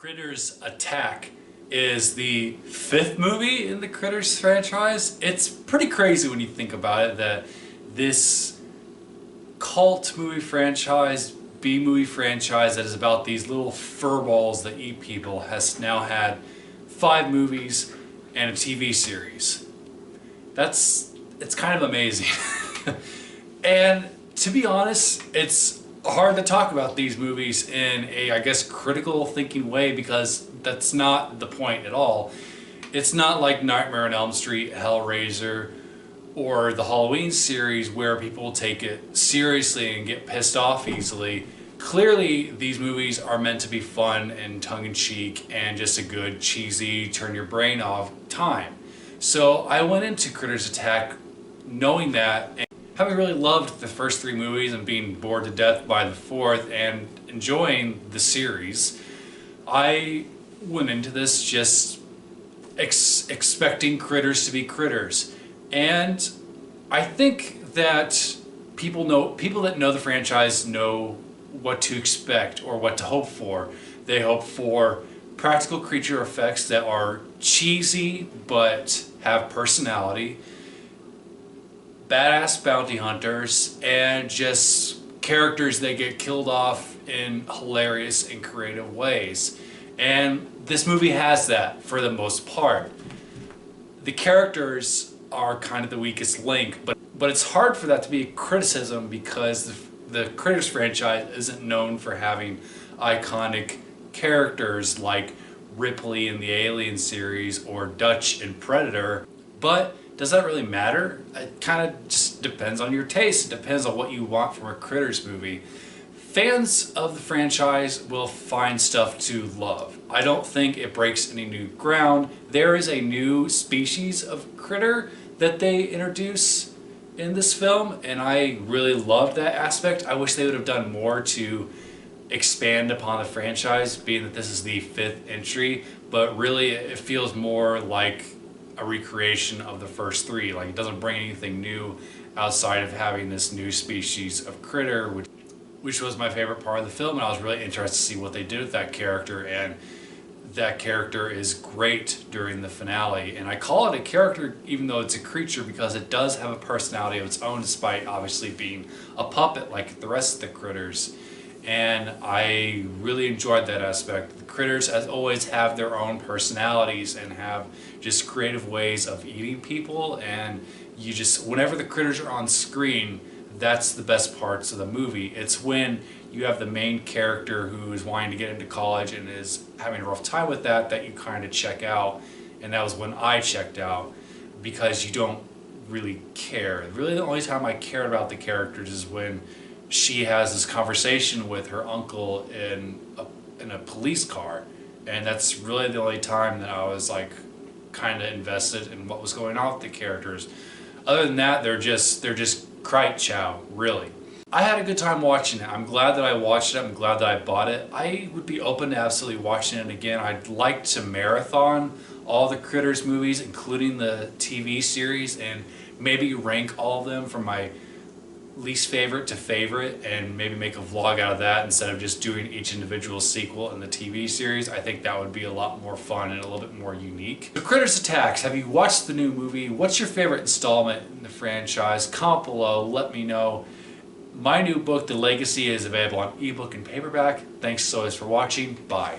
Critters Attack is the fifth movie in the Critters franchise. It's pretty crazy when you think about it that this cult movie franchise, B-movie franchise that is about these little furballs that eat people has now had 5 movies and a TV series. It's kind of amazing. And to be honest, it's hard to talk about these movies in a, I guess, critical thinking way because that's not the point at all. It's not like Nightmare on Elm Street, Hellraiser, or the Halloween series where people take it seriously and get pissed off easily. Clearly, these movies are meant to be fun and tongue-in-cheek and just a good, cheesy, turn your brain off time. So I went into Critters Attack knowing that, and having really loved the first 3 movies and being bored to death by the 4th and enjoying the series, I went into this just expecting critters to be critters. And I think that people that know the franchise know what to expect or what to hope for. They hope for practical creature effects that are cheesy but have personality, badass bounty hunters, and just characters that get killed off in hilarious and creative ways. And this movie has that for the most part. The characters are kind of the weakest link, but it's hard for that to be a criticism because the Critters franchise isn't known for having iconic characters like Ripley in the Alien series or Dutch in Predator. But does that really matter? It kind of just depends on your taste. It depends on what you want from a Critters movie. Fans of the franchise will find stuff to love. I don't think it breaks any new ground. There is a new species of critter that they introduce in this film, and I really loved that aspect. I wish they would have done more to expand upon the franchise, being that this is the 5th entry, but really it feels more like a recreation of the first 3. Like, it doesn't bring anything new outside of having this new species of critter, which was my favorite part of the film, and I was really interested to see what they did with that character, and that character is great during the finale. And I call it a character even though it's a creature because it does have a personality of its own despite obviously being a puppet like the rest of the critters. And I really enjoyed that aspect. The critters, as always, have their own personalities and have just creative ways of eating people, and you just, whenever the critters are on screen, that's the best parts of the movie. It's when you have the main character who is wanting to get into college and is having a rough time with that you kind of check out, and that was when I checked out because you don't really care. Really the only time I cared about the characters is when she has this conversation with her uncle in a police car, and that's really the only time that I was like kind of invested in what was going on with the characters. Other than that, they're just crite chow, really. I had a good time watching it. I'm glad that I watched it. I'm glad that I bought it. I would be open to absolutely watching it again. I'd like to marathon all the Critters movies, including the TV series, and maybe rank all of them from my least favorite to favorite and maybe make a vlog out of that instead of just doing each individual sequel in the TV series. I think that would be a lot more fun and a little bit more unique. The Critters Attacks, have you watched the new movie? What's your favorite installment in the franchise? Comment below, let me know. My new book, The Legacy, is available on ebook and paperback. Thanks as always for watching. Bye.